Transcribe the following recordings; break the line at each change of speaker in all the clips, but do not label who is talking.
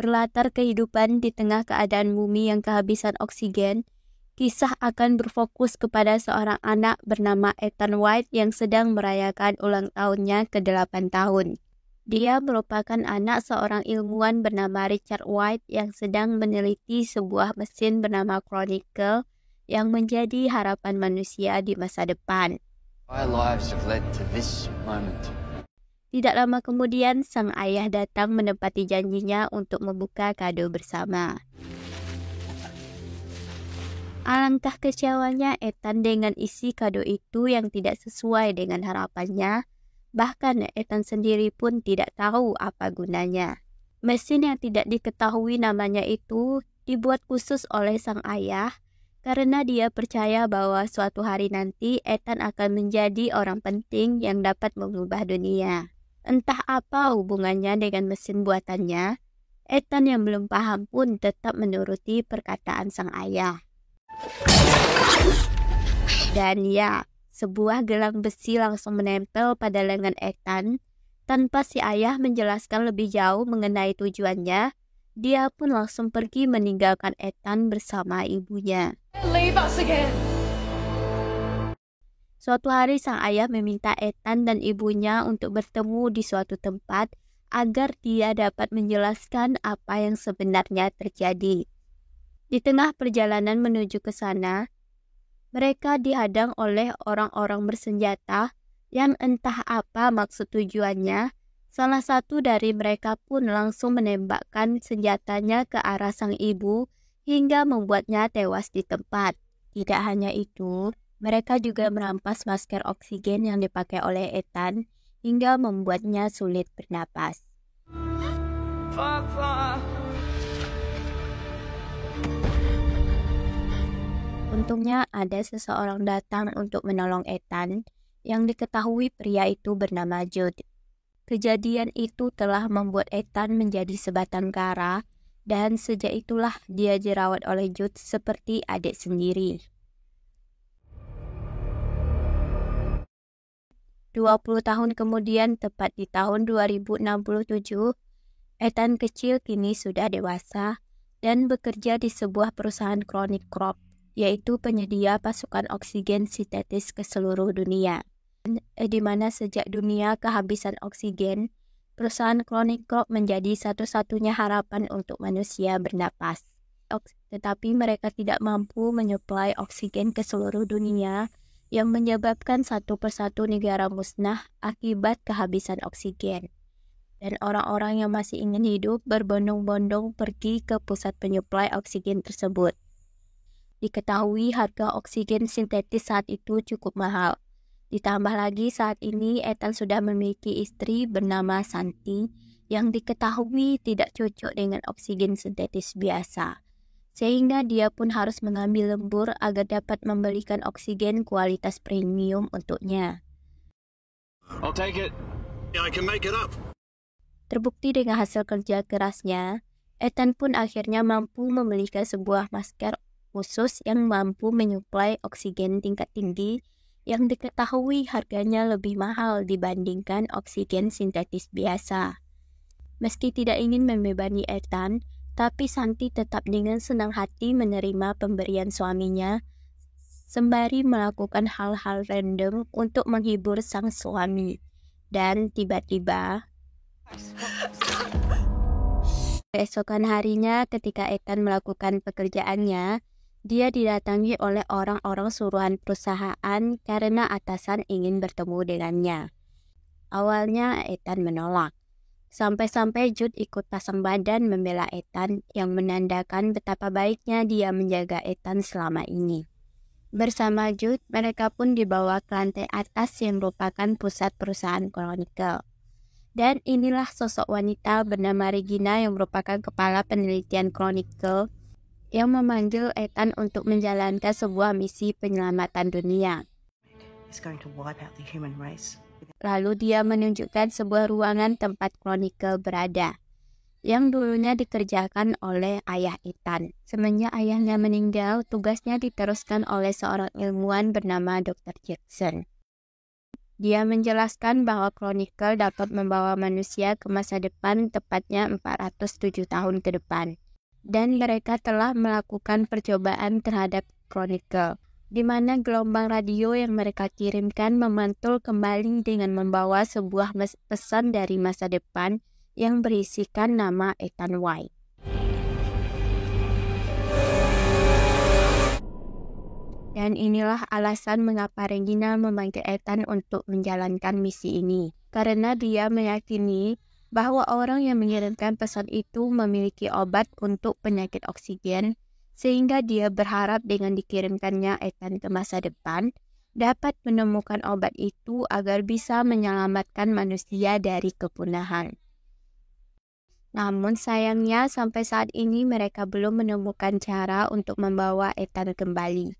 berlatar kehidupan di tengah keadaan bumi yang kehabisan oksigen, kisah akan berfokus kepada seorang anak bernama Ethan White yang sedang merayakan ulang tahunnya ke-8 tahun. Dia merupakan anak seorang ilmuwan bernama Richard White yang sedang meneliti sebuah mesin bernama Chronicle yang menjadi harapan manusia di masa depan.
Our lives have led to this moment.
Tidak lama kemudian, sang ayah datang menepati janjinya untuk membuka kado bersama. Alangkah kecewanya Ethan dengan isi kado itu yang tidak sesuai dengan harapannya. Bahkan Ethan sendiri pun tidak tahu apa gunanya. Mesin yang tidak diketahui namanya itu dibuat khusus oleh sang ayah karena dia percaya bahwa suatu hari nanti Ethan akan menjadi orang penting yang dapat mengubah dunia. Entah apa hubungannya dengan mesin buatannya, Ethan yang belum paham pun tetap menuruti perkataan sang ayah. Dan ya, sebuah gelang besi langsung menempel pada lengan Ethan. Tanpa si ayah menjelaskan lebih jauh mengenai tujuannya, dia pun langsung pergi meninggalkan Ethan bersama ibunya.
Leave us again.
Suatu hari sang ayah meminta Ethan dan ibunya untuk bertemu di suatu tempat agar dia dapat menjelaskan apa yang sebenarnya terjadi. Di tengah perjalanan menuju ke sana, mereka dihadang oleh orang-orang bersenjata yang entah apa maksud tujuannya. Salah satu dari mereka pun langsung menembakkan senjatanya ke arah sang ibu hingga membuatnya tewas di tempat. Tidak hanya itu, mereka juga merampas masker oksigen yang dipakai oleh Ethan hingga membuatnya sulit bernapas.
Papa.
Untungnya ada seseorang datang untuk menolong Ethan yang diketahui pria itu bernama Jude. Kejadian itu telah membuat Ethan menjadi sebatang kara dan sejak itulah dia dirawat oleh Jude seperti adik sendiri. 20 tahun kemudian, tepat di tahun 2067, Ethan kecil kini sudah dewasa dan bekerja di sebuah perusahaan Chronic Crop, yaitu penyedia pasukan oksigen sintetis ke seluruh dunia. Di mana sejak dunia kehabisan oksigen, perusahaan Chronic Crop menjadi satu-satunya harapan untuk manusia bernapas. Tetapi mereka tidak mampu menyuplai oksigen ke seluruh dunia, yang menyebabkan satu persatu negara musnah akibat kehabisan oksigen. Dan orang-orang yang masih ingin hidup berbondong-bondong pergi ke pusat penyuplai oksigen tersebut. Diketahui harga oksigen sintetis saat itu cukup mahal. Ditambah lagi saat ini Ethan sudah memiliki istri bernama Santi yang diketahui tidak cocok dengan oksigen sintetis biasa. Sehingga dia pun harus mengambil lembur agar dapat membelikan oksigen kualitas premium untuknya.
I'll take it. I can make it up.
Terbukti dengan hasil kerja kerasnya, Ethan pun akhirnya mampu membelikan sebuah masker khusus yang mampu menyuplai oksigen tingkat tinggi yang diketahui harganya lebih mahal dibandingkan oksigen sintetis biasa. Meski tidak ingin membebani Ethan, tapi Santi tetap dengan senang hati menerima pemberian suaminya, sembari melakukan hal-hal random untuk menghibur sang suami. Dan tiba-tiba, keesokan harinya ketika Ethan melakukan pekerjaannya, dia didatangi oleh orang-orang suruhan perusahaan karena atasan ingin bertemu dengannya. Awalnya Ethan menolak. Sampai-sampai Jude ikut pasang badan membela Ethan yang menandakan betapa baiknya dia menjaga Ethan selama ini. Bersama Jude, mereka pun dibawa ke lantai atas yang merupakan pusat perusahaan Chronicle. Dan inilah sosok wanita bernama Regina yang merupakan kepala penelitian Chronicle yang memanggil Ethan untuk menjalankan sebuah misi penyelamatan dunia.
It's going to wipe out the human race.
Lalu dia menunjukkan sebuah ruangan tempat Chronicle berada, yang dulunya dikerjakan oleh ayah Ethan. Semenjak ayahnya meninggal, tugasnya diteruskan oleh seorang ilmuwan bernama Dr. Jackson. Dia menjelaskan bahwa Chronicle dapat membawa manusia ke masa depan, tepatnya 407 tahun ke depan. Dan mereka telah melakukan percobaan terhadap Chronicle, di mana gelombang radio yang mereka kirimkan memantul kembali dengan membawa sebuah pesan dari masa depan yang berisikan nama Ethan White. Dan inilah alasan mengapa Regina memanggil Ethan untuk menjalankan misi ini. Karena dia meyakini bahwa orang yang mengirimkan pesan itu memiliki obat untuk penyakit oksigen, sehingga dia berharap dengan dikirimkannya Ethan ke masa depan, dapat menemukan obat itu agar bisa menyelamatkan manusia dari kepunahan. Namun sayangnya sampai saat ini mereka belum menemukan cara untuk membawa Ethan kembali.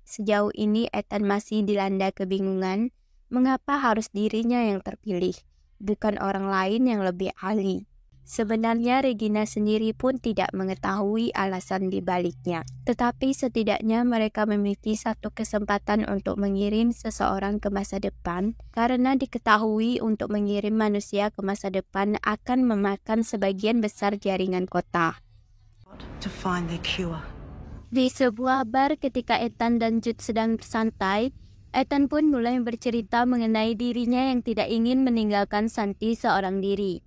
Sejauh ini Ethan masih dilanda kebingungan mengapa harus dirinya yang terpilih, bukan orang lain yang lebih ahli. Sebenarnya Regina sendiri pun tidak mengetahui alasan di baliknya. Tetapi setidaknya mereka memiliki satu kesempatan untuk mengirim seseorang ke masa depan, karena diketahui untuk mengirim manusia ke masa depan akan memakan sebagian besar jaringan kota.
To find their cure.
Di sebuah bar ketika Ethan dan Jude sedang bersantai, Ethan pun mulai bercerita mengenai dirinya yang tidak ingin meninggalkan Santi seorang diri.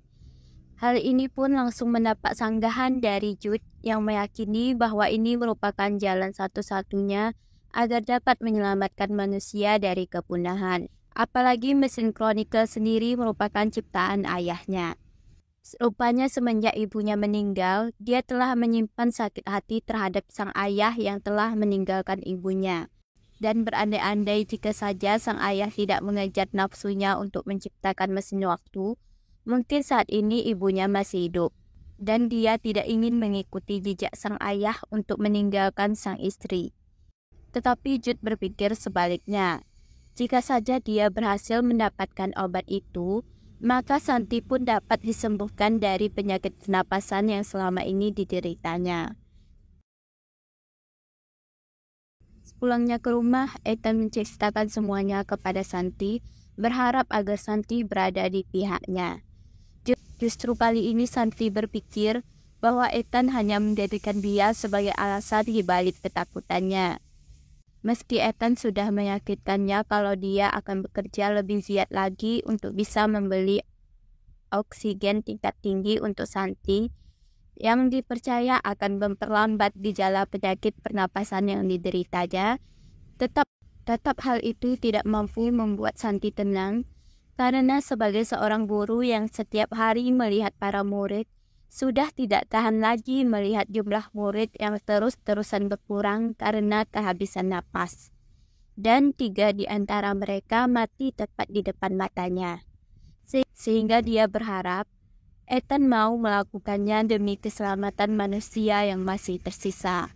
Hal ini pun langsung mendapat sanggahan dari Jude yang meyakini bahwa ini merupakan jalan satu-satunya agar dapat menyelamatkan manusia dari kepunahan. Apalagi mesin Chronicle sendiri merupakan ciptaan ayahnya. Rupanya semenjak ibunya meninggal, dia telah menyimpan sakit hati terhadap sang ayah yang telah meninggalkan ibunya. Dan berandai-andai jika saja sang ayah tidak mengejar nafsunya untuk menciptakan mesin waktu, mungkin saat ini ibunya masih hidup. Dan dia tidak ingin mengikuti jejak sang ayah untuk meninggalkan sang istri. Tetapi Jude berpikir sebaliknya. Jika saja dia berhasil mendapatkan obat itu, maka Santi pun dapat disembuhkan dari penyakit pernapasan yang selama ini dideritanya. Sepulangnya ke rumah, Ethan menceritakan semuanya kepada Santi, berharap agar Santi berada di pihaknya. Justru kali ini Santi berpikir bahwa Ethan hanya menjadikan dia sebagai alasan di balik ketakutannya. Meski Ethan sudah meyakinkannya kalau dia akan bekerja lebih giat lagi untuk bisa membeli oksigen tingkat tinggi untuk Santi, yang dipercaya akan memperlambat gejala penyakit pernapasan yang dideritanya, tetap hal itu tidak mampu membuat Santi tenang, karena sebagai seorang guru yang setiap hari melihat para murid, sudah tidak tahan lagi melihat jumlah murid yang terus-terusan berkurang karena kehabisan napas. Dan 3 di antara mereka mati tepat di depan matanya. Sehingga dia berharap Ethan mau melakukannya demi keselamatan manusia yang masih tersisa.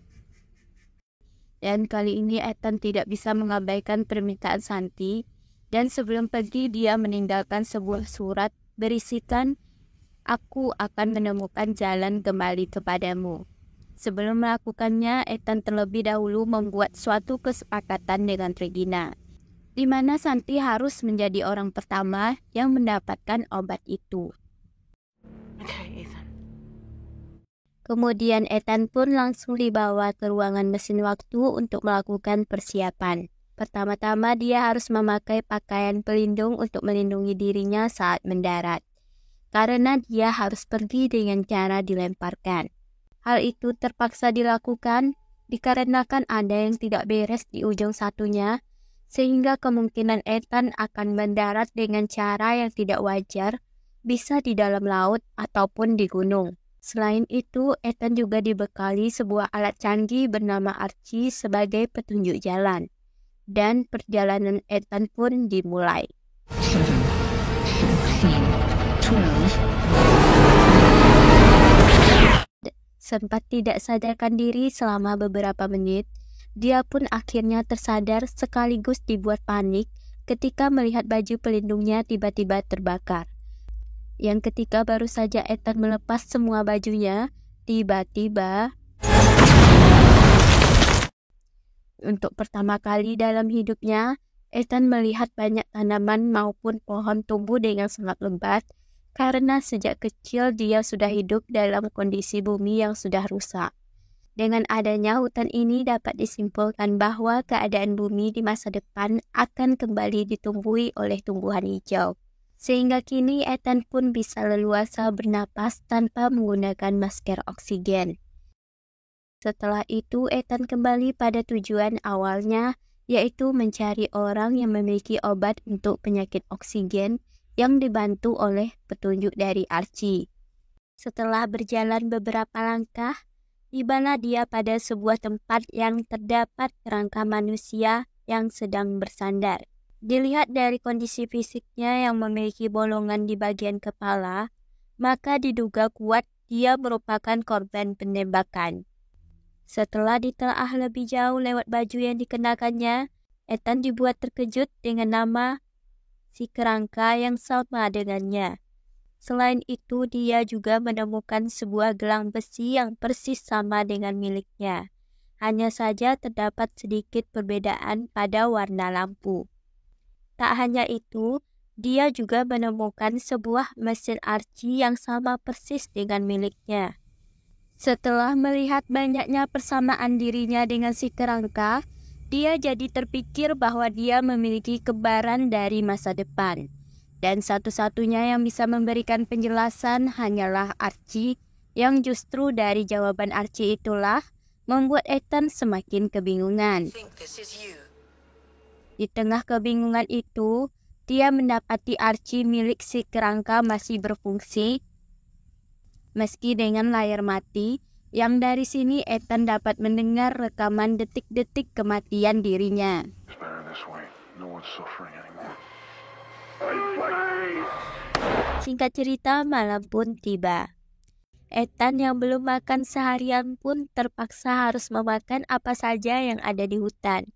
Dan kali ini Ethan tidak bisa mengabaikan permintaan Santi, dan sebelum pergi dia meninggalkan sebuah surat berisikan, "Aku akan menemukan jalan kembali kepadamu." Sebelum melakukannya, Ethan terlebih dahulu membuat suatu kesepakatan dengan Regina, di mana Santi harus menjadi orang pertama yang mendapatkan obat itu.
Okay, Ethan.
Kemudian Ethan pun langsung dibawa ke ruangan mesin waktu untuk melakukan persiapan. Pertama-tama dia harus memakai pakaian pelindung untuk melindungi dirinya saat mendarat, karena dia harus pergi dengan cara dilemparkan. Hal itu terpaksa dilakukan dikarenakan ada yang tidak beres di ujung satunya, sehingga kemungkinan Ethan akan mendarat dengan cara yang tidak wajar, bisa di dalam laut ataupun di gunung. Selain itu, Ethan juga dibekali sebuah alat canggih bernama Archie sebagai petunjuk jalan. Dan perjalanan Ethan pun dimulai.
7, 16, 12.
Sempat tidak sadarkan diri selama beberapa menit, dia pun akhirnya tersadar sekaligus dibuat panik ketika melihat baju pelindungnya tiba-tiba terbakar. Yang ketika baru saja Ethan melepas semua bajunya, tiba-tiba untuk pertama kali dalam hidupnya, Ethan melihat banyak tanaman maupun pohon tumbuh dengan sangat lebat karena sejak kecil dia sudah hidup dalam kondisi bumi yang sudah rusak. Dengan adanya hutan ini dapat disimpulkan bahwa keadaan bumi di masa depan akan kembali ditumbuhi oleh tumbuhan hijau. Sehingga kini Ethan pun bisa leluasa bernapas tanpa menggunakan masker oksigen. Setelah itu Ethan kembali pada tujuan awalnya, yaitu mencari orang yang memiliki obat untuk penyakit oksigen yang dibantu oleh petunjuk dari Archie. Setelah berjalan beberapa langkah, tibalah dia pada sebuah tempat yang terdapat kerangka manusia yang sedang bersandar. Dilihat dari kondisi fisiknya yang memiliki bolongan di bagian kepala, maka diduga kuat dia merupakan korban penembakan. Setelah ditelaah lebih jauh lewat baju yang dikenakannya, Ethan dibuat terkejut dengan nama si kerangka yang sama dengannya. Selain itu, dia juga menemukan sebuah gelang besi yang persis sama dengan miliknya. Hanya saja terdapat sedikit perbedaan pada warna lampu. Tak hanya itu, dia juga menemukan sebuah mesin Archie yang sama persis dengan miliknya. Setelah melihat banyaknya persamaan dirinya dengan si kerangka, dia jadi terpikir bahwa dia memiliki kembaran dari masa depan. Dan satu-satunya yang bisa memberikan penjelasan hanyalah Archie, yang justru dari jawaban Archie itulah membuat Ethan semakin kebingungan. Di tengah kebingungan itu, dia mendapati Archie milik si kerangka masih berfungsi, meski dengan layar mati, yang dari sini Ethan dapat mendengar rekaman detik-detik kematian dirinya. Singkat cerita, malam pun tiba. Ethan yang belum makan seharian pun terpaksa harus memakan apa saja yang ada di hutan.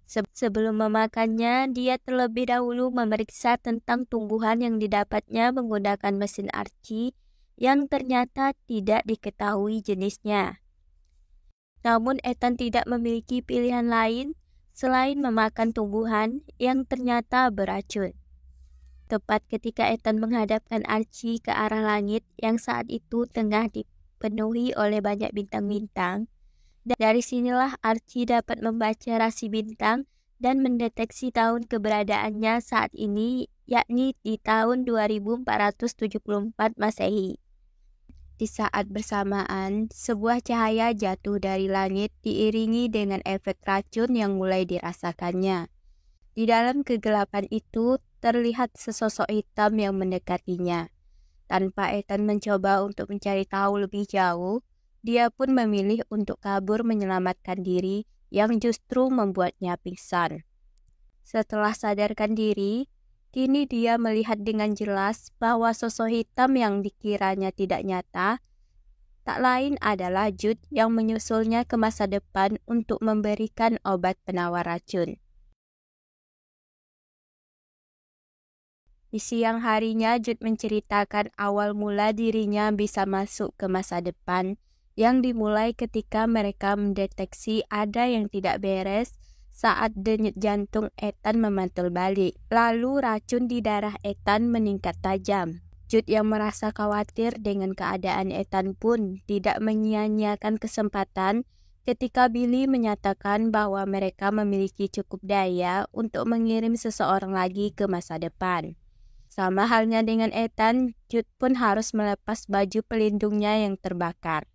Sebelum memakannya, dia terlebih dahulu memeriksa tentang tumbuhan yang didapatnya menggunakan mesin Archie yang ternyata tidak diketahui jenisnya. Namun Ethan tidak memiliki pilihan lain selain memakan tumbuhan yang ternyata beracun. Tepat ketika Ethan menghadapkan Archie ke arah langit yang saat itu tengah dipenuhi oleh banyak bintang-bintang, dari sinilah Archie dapat membaca rasi bintang dan mendeteksi tahun keberadaannya saat ini, yakni di tahun 2474 Masehi. Di saat bersamaan, sebuah cahaya jatuh dari langit diiringi dengan efek racun yang mulai dirasakannya. Di dalam kegelapan itu, terlihat sesosok hitam yang mendekatinya. Tanpa Ethan mencoba untuk mencari tahu lebih jauh, dia pun memilih untuk kabur menyelamatkan diri yang justru membuatnya pingsan. Setelah sadarkan diri, kini dia melihat dengan jelas bahwa sosok hitam yang dikiranya tidak nyata, tak lain adalah Jude yang menyusulnya ke masa depan untuk memberikan obat penawar racun. Di siang harinya, Jude menceritakan awal mula dirinya bisa masuk ke masa depan, yang dimulai ketika mereka mendeteksi ada yang tidak beres saat denyut jantung Ethan memantul balik. Lalu racun di darah Ethan meningkat tajam. Jude yang merasa khawatir dengan keadaan Ethan pun tidak menyia-nyiakan kesempatan ketika Billy menyatakan bahwa mereka memiliki cukup daya untuk mengirim seseorang lagi ke masa depan. Sama halnya dengan Ethan, Jude pun harus melepas baju pelindungnya yang terbakar.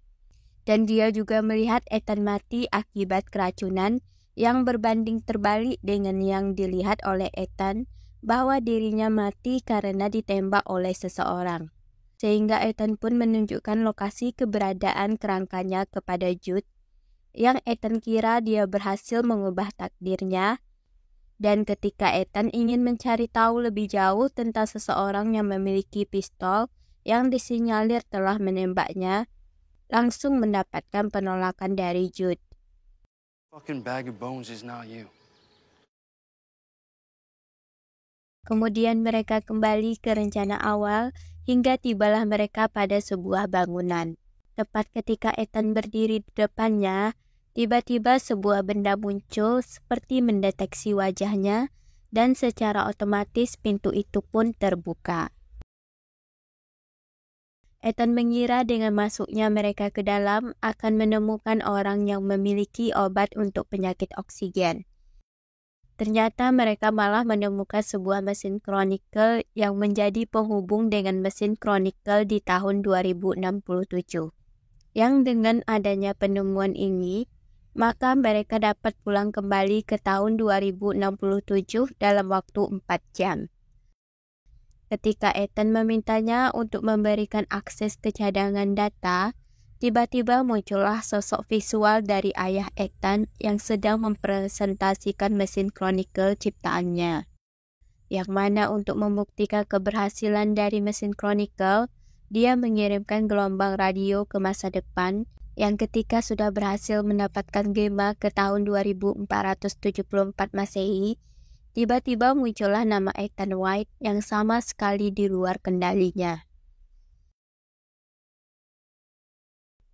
Dan dia juga melihat Ethan mati akibat keracunan yang berbanding terbalik dengan yang dilihat oleh Ethan, bahwa dirinya mati karena ditembak oleh seseorang. Sehingga Ethan pun menunjukkan lokasi keberadaan kerangkanya kepada Jude, yang Ethan kira dia berhasil mengubah takdirnya. Dan ketika Ethan ingin mencari tahu lebih jauh tentang seseorang yang memiliki pistol yang disinyalir telah menembaknya, langsung mendapatkan penolakan dari Jude.
Fucking bag of bones is not you.
Kemudian mereka kembali ke rencana awal hingga tibalah mereka pada sebuah bangunan. Tepat ketika Ethan berdiri di depannya, Tiba-tiba sebuah benda muncul seperti mendeteksi wajahnya dan secara otomatis pintu itu pun terbuka. Ethan mengira dengan masuknya mereka ke dalam akan menemukan orang yang memiliki obat untuk penyakit oksigen. Ternyata mereka malah menemukan sebuah mesin Chronicle yang menjadi penghubung dengan mesin Chronicle di tahun 2067. Yang dengan adanya penemuan ini, maka mereka dapat pulang kembali ke tahun 2067 dalam waktu 4 jam. Ketika Ethan memintanya untuk memberikan akses ke cadangan data, tiba-tiba muncullah sosok visual dari ayah Ethan yang sedang mempresentasikan mesin Chronicle ciptaannya. Yang mana untuk membuktikan keberhasilan dari mesin Chronicle, dia mengirimkan gelombang radio ke masa depan yang ketika sudah berhasil mendapatkan gema ke tahun 2474 Masehi, tiba-tiba muncullah nama Ethan White yang sama sekali di luar kendalinya.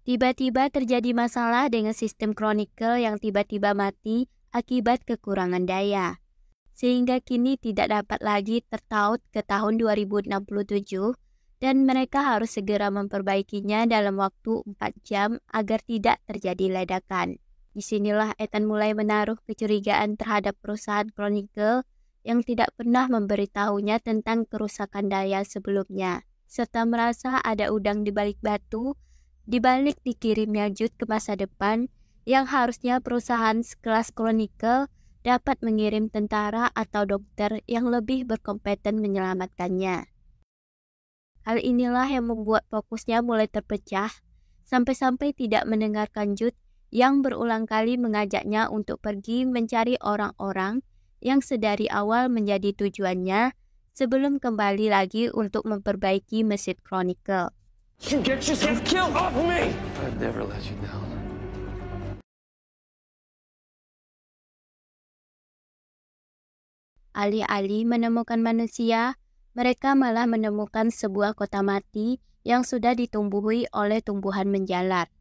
Tiba-tiba terjadi masalah dengan sistem Chronicle yang tiba-tiba mati akibat kekurangan daya. Sehingga kini tidak dapat lagi tertaut ke tahun 2067 dan mereka harus segera memperbaikinya dalam waktu 4 jam agar tidak terjadi ledakan. Disinilah Ethan mulai menaruh kecurigaan terhadap perusahaan Chronicle yang tidak pernah memberitahunya tentang kerusakan daya sebelumnya, serta merasa ada udang di balik batu, di balik dikirimnya Jude ke masa depan yang harusnya perusahaan sekelas Chronicle dapat mengirim tentara atau dokter yang lebih berkompeten menyelamatkannya. Hal inilah yang membuat fokusnya mulai terpecah, sampai-sampai tidak mendengarkan Jude yang berulang kali mengajaknya untuk pergi mencari orang-orang yang sedari awal menjadi tujuannya sebelum kembali lagi untuk memperbaiki mesin Chronicle.
You get yourself killed off me! I'd never let you down.
Alih-alih menemukan manusia, mereka malah menemukan sebuah kota mati yang sudah ditumbuhi oleh tumbuhan menjalar.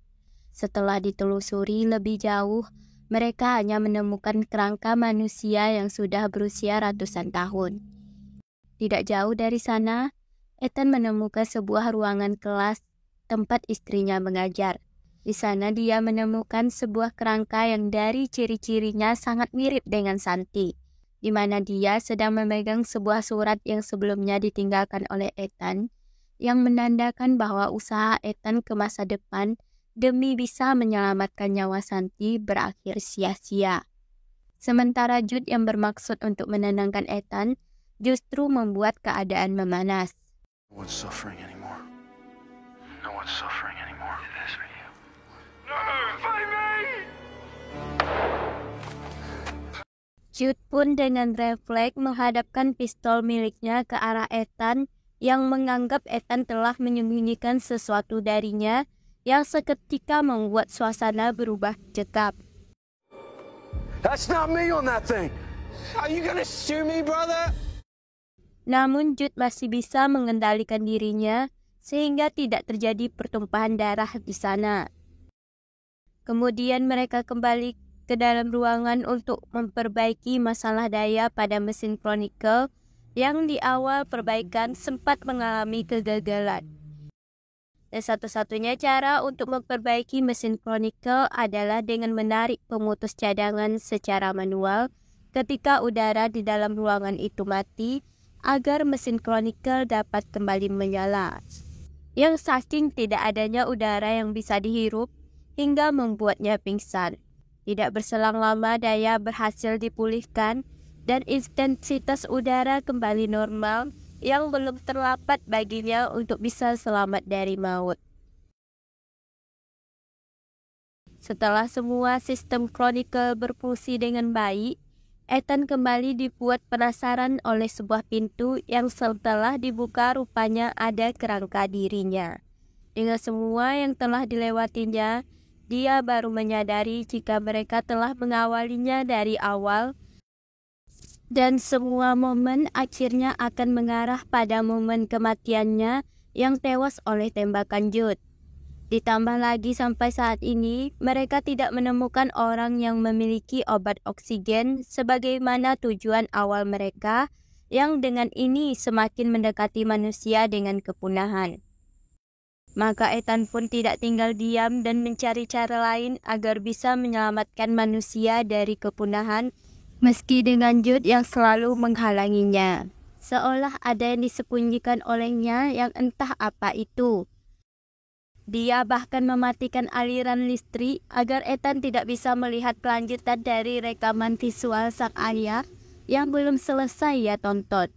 Setelah ditelusuri lebih jauh, mereka hanya menemukan kerangka manusia yang sudah berusia ratusan tahun. Tidak jauh dari sana, Ethan menemukan sebuah ruangan kelas tempat istrinya mengajar. Di sana dia menemukan sebuah kerangka yang dari ciri-cirinya sangat mirip dengan Santi, di mana dia sedang memegang sebuah surat yang sebelumnya ditinggalkan oleh Ethan, yang menandakan bahwa usaha Ethan ke masa depan demi bisa menyelamatkan nyawa Santi berakhir sia-sia. Sementara Jude yang bermaksud untuk menenangkan Ethan justru membuat keadaan memanas.
No one's suffering anymore. No one's suffering anymore. That's for you. No, fight me!
Jude pun dengan refleks menghadapkan pistol miliknya ke arah Ethan yang menganggap Ethan telah menyembunyikan sesuatu darinya yang seketika membuat suasana berubah cekap.
That's not me on that thing! Are you gonna shoot me, brother?
Namun Jude masih bisa mengendalikan dirinya sehingga tidak terjadi pertumpahan darah di sana. Kemudian mereka kembali ke dalam ruangan untuk memperbaiki masalah daya pada mesin Chronicle yang di awal perbaikan sempat mengalami kegagalan. Dan satu-satunya cara untuk memperbaiki mesin Chronicle adalah dengan menarik pemutus cadangan secara manual ketika udara di dalam ruangan itu mati agar mesin Chronicle dapat kembali menyala. Yang saking tidak adanya udara yang bisa dihirup hingga membuatnya pingsan. Tidak berselang lama daya berhasil dipulihkan dan intensitas udara kembali normal yang belum terlambat baginya untuk bisa selamat dari maut. Setelah semua sistem Chronicle berfungsi dengan baik, Ethan kembali dibuat penasaran oleh sebuah pintu yang setelah dibuka rupanya ada kerangka dirinya. Dengan semua yang telah dilewatinya, dia baru menyadari jika mereka telah mengawalinya dari awal dan semua momen akhirnya akan mengarah pada momen kematiannya yang tewas oleh tembakan Jude. Ditambah lagi sampai saat ini, mereka tidak menemukan orang yang memiliki obat oksigen sebagaimana tujuan awal mereka, yang dengan ini semakin mendekati manusia dengan kepunahan. Maka Ethan pun tidak tinggal diam dan mencari cara lain agar bisa menyelamatkan manusia dari kepunahan, meski dengan Jude yang selalu menghalanginya. Seolah ada yang disembunyikan olehnya yang entah apa itu. Dia bahkan mematikan aliran listrik agar Ethan tidak bisa melihat kelanjutan dari rekaman visual sang ayah yang belum selesai ia tonton.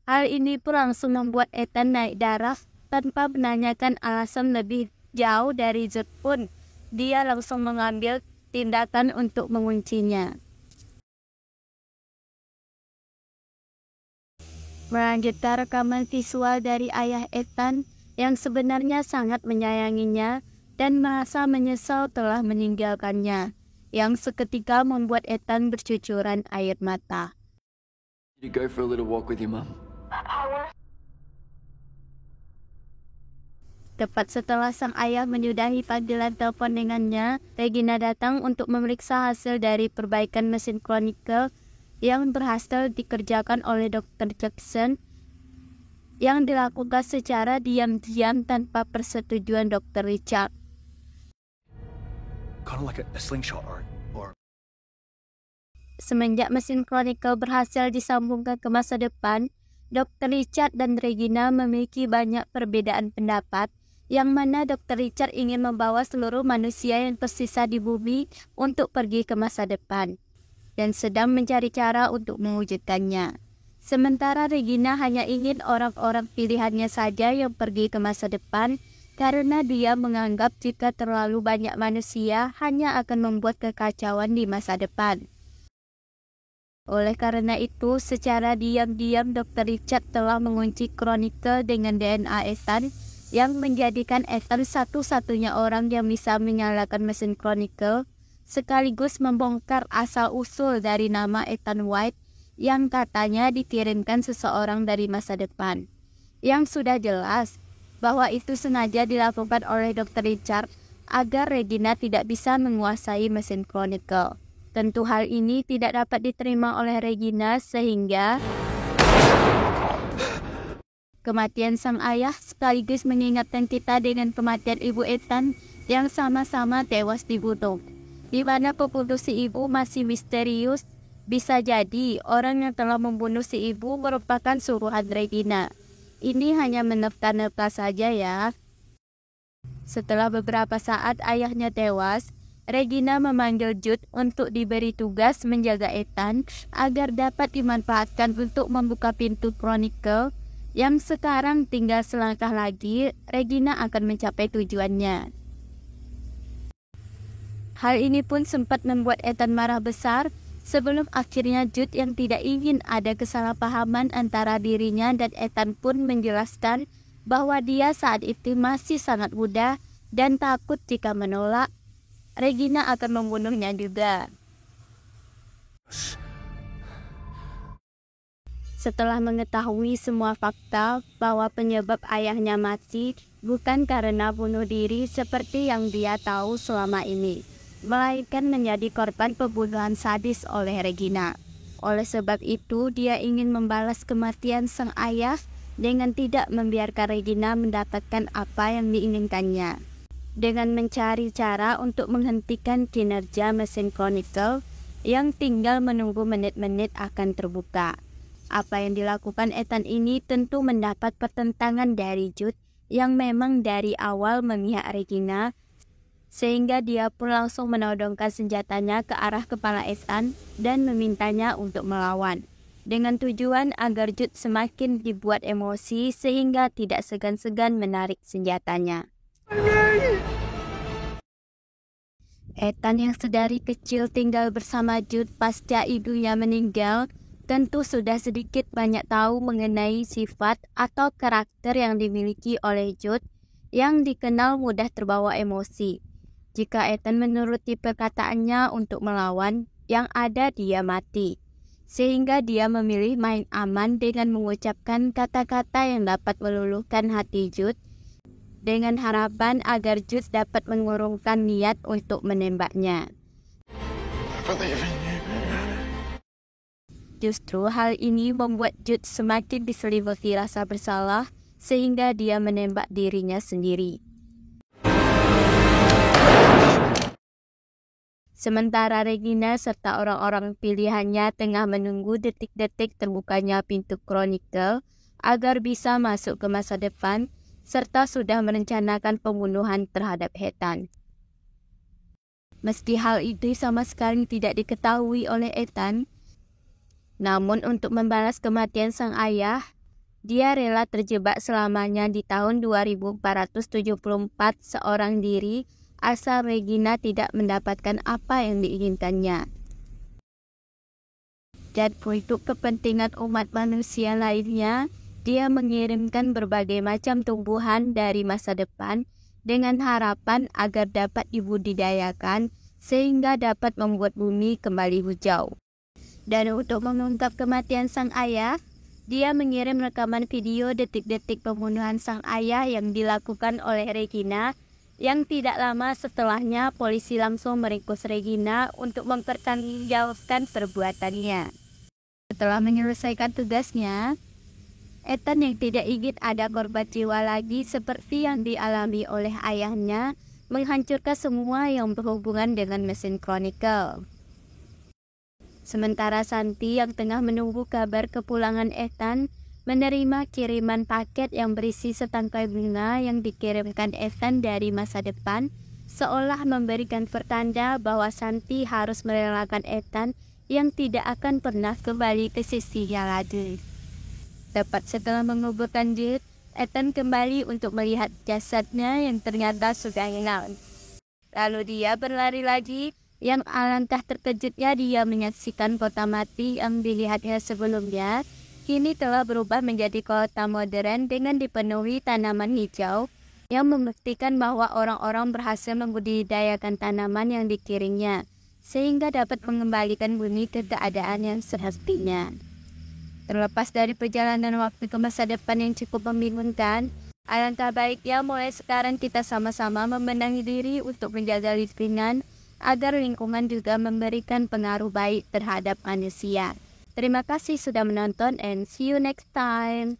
Hal ini pun langsung membuat Ethan naik darah tanpa menanyakan alasan lebih jauh dari Jude pun. Dia langsung mengambil tindakan untuk menguncinya. Melanjutkan rekaman visual dari ayah Ethan yang sebenarnya sangat menyayanginya dan merasa menyesal telah meninggalkannya, yang seketika membuat Ethan bercucuran air mata.
You go for a little walk with your mum.
Tepat setelah sang ayah menyudahi panggilan telepon dengannya, Regina datang untuk memeriksa hasil dari perbaikan mesin Chronicle yang berhasil dikerjakan oleh Dr. Jackson, yang dilakukan secara diam-diam tanpa persetujuan Dr. Richard.
Kind of like a slingshot or
Semenjak mesin Chronicle berhasil disambungkan ke masa depan, Dr. Richard dan Regina memiliki banyak perbedaan pendapat, yang mana Dr. Richard ingin membawa seluruh manusia yang tersisa di bumi untuk pergi ke masa depan, dan sedang mencari cara untuk mewujudkannya. Sementara Regina hanya ingin orang-orang pilihannya saja yang pergi ke masa depan, karena dia menganggap jika terlalu banyak manusia hanya akan membuat kekacauan di masa depan. Oleh karena itu, secara diam-diam Dr. Richard telah mengunci Chronicle dengan DNA Ethan, yang menjadikan Ethan satu-satunya orang yang bisa menyalakan mesin Chronicle, sekaligus membongkar asal-usul dari nama Ethan White yang katanya dikirimkan seseorang dari masa depan. Yang sudah jelas bahwa itu sengaja dilakukan oleh Dr. Richard agar Regina tidak bisa menguasai mesin Chronicle. Tentu hal ini tidak dapat diterima oleh Regina sehingga kematian sang ayah sekaligus mengingatkan kita dengan kematian ibu Ethan yang sama-sama tewas dibunuh. Di mana pembunuh si ibu masih misterius. Bisa jadi orang yang telah membunuh si ibu merupakan suruhan Regina. Ini hanya menerka-nerka saja ya. Setelah beberapa saat ayahnya tewas, Regina memanggil Jude untuk diberi tugas menjaga Ethan agar dapat dimanfaatkan untuk membuka pintu Chronicle, yang sekarang tinggal selangkah lagi Regina akan mencapai tujuannya. Hal ini pun sempat membuat Ethan marah besar, sebelum akhirnya Jude yang tidak ingin ada kesalahpahaman antara dirinya dan Ethan pun menjelaskan bahwa dia saat itu masih sangat muda dan takut jika menolak, Regina akan membunuhnya juga. Setelah mengetahui semua fakta bahwa penyebab ayahnya mati bukan karena bunuh diri seperti yang dia tahu selama ini, melainkan menjadi korban pembunuhan sadis oleh Regina. Oleh sebab itu, dia ingin membalas kematian sang ayah dengan tidak membiarkan Regina mendapatkan apa yang diinginkannya. Dengan mencari cara untuk menghentikan kinerja mesin Chronicle yang tinggal menunggu menit-menit akan terbuka. Apa yang dilakukan Ethan ini tentu mendapat pertentangan dari Jude yang memang dari awal memihak Regina, sehingga dia pun langsung menodongkan senjatanya ke arah kepala Ethan dan memintanya untuk melawan, dengan tujuan agar Jude semakin dibuat emosi sehingga tidak segan-segan menarik senjatanya. Ethan yang sedari kecil tinggal bersama Jude pasca ibunya meninggal, tentu sudah sedikit banyak tahu mengenai sifat atau karakter yang dimiliki oleh Jude yang dikenal mudah terbawa emosi. Jika Ethan menuruti perkataannya untuk melawan, yang ada dia mati. Sehingga dia memilih main aman dengan mengucapkan kata-kata yang dapat meluluhkan hati Jude, dengan harapan agar Jude dapat mengurungkan niat untuk menembaknya.
I believe in you.
Justru hal ini membuat Jude semakin diselimuti rasa bersalah sehingga dia menembak dirinya sendiri. Sementara Regina serta orang-orang pilihannya tengah menunggu detik-detik terbukanya pintu Chronicle agar bisa masuk ke masa depan serta sudah merencanakan pembunuhan terhadap Ethan. Meski hal itu sama sekali tidak diketahui oleh Ethan, namun untuk membalas kematian sang ayah, dia rela terjebak selamanya di tahun 2474 seorang diri asal Regina tidak mendapatkan apa yang diinginkannya. Dan untuk kepentingan umat manusia lainnya, dia mengirimkan berbagai macam tumbuhan dari masa depan dengan harapan agar dapat dibudidayakan sehingga dapat membuat bumi kembali hijau. Dan untuk mengungkap kematian sang ayah, dia mengirim rekaman video detik-detik pembunuhan sang ayah yang dilakukan oleh Regina, yang tidak lama setelahnya polisi langsung meringkus Regina untuk mempertanggungjawabkan perbuatannya. Setelah menyelesaikan tugasnya, Ethan yang tidak ingin ada korban jiwa lagi seperti yang dialami oleh ayahnya, menghancurkan semua yang berhubungan dengan mesin Chronicle. Sementara Santi yang tengah menunggu kabar kepulangan Ethan, menerima kiriman paket yang berisi setangkai bunga yang dikirimkan Ethan dari masa depan, seolah memberikan pertanda bahwa Santi harus merelakan Ethan yang tidak akan pernah kembali ke sisinya lagi. Tepat setelah menguburkan Jude, Ethan kembali untuk melihat jasadnya yang ternyata sudah hilang. Lalu dia berlari lagi, yang alangkah terkejutnya dia menyaksikan kota mati yang dilihatnya sebelumnya kini telah berubah menjadi kota modern dengan dipenuhi tanaman hijau yang membuktikan bahwa orang-orang berhasil membudidayakan tanaman yang dikirimnya sehingga dapat mengembalikan bumi ke keadaan yang semestinya. Terlepas dari perjalanan waktu ke masa depan yang cukup membingungkan, alangkah baiknya mulai sekarang kita sama-sama membenahi diri untuk menjaga lingkungan agar lingkungan juga memberikan pengaruh baik terhadap manusia. Terima kasih sudah menonton and see you next time.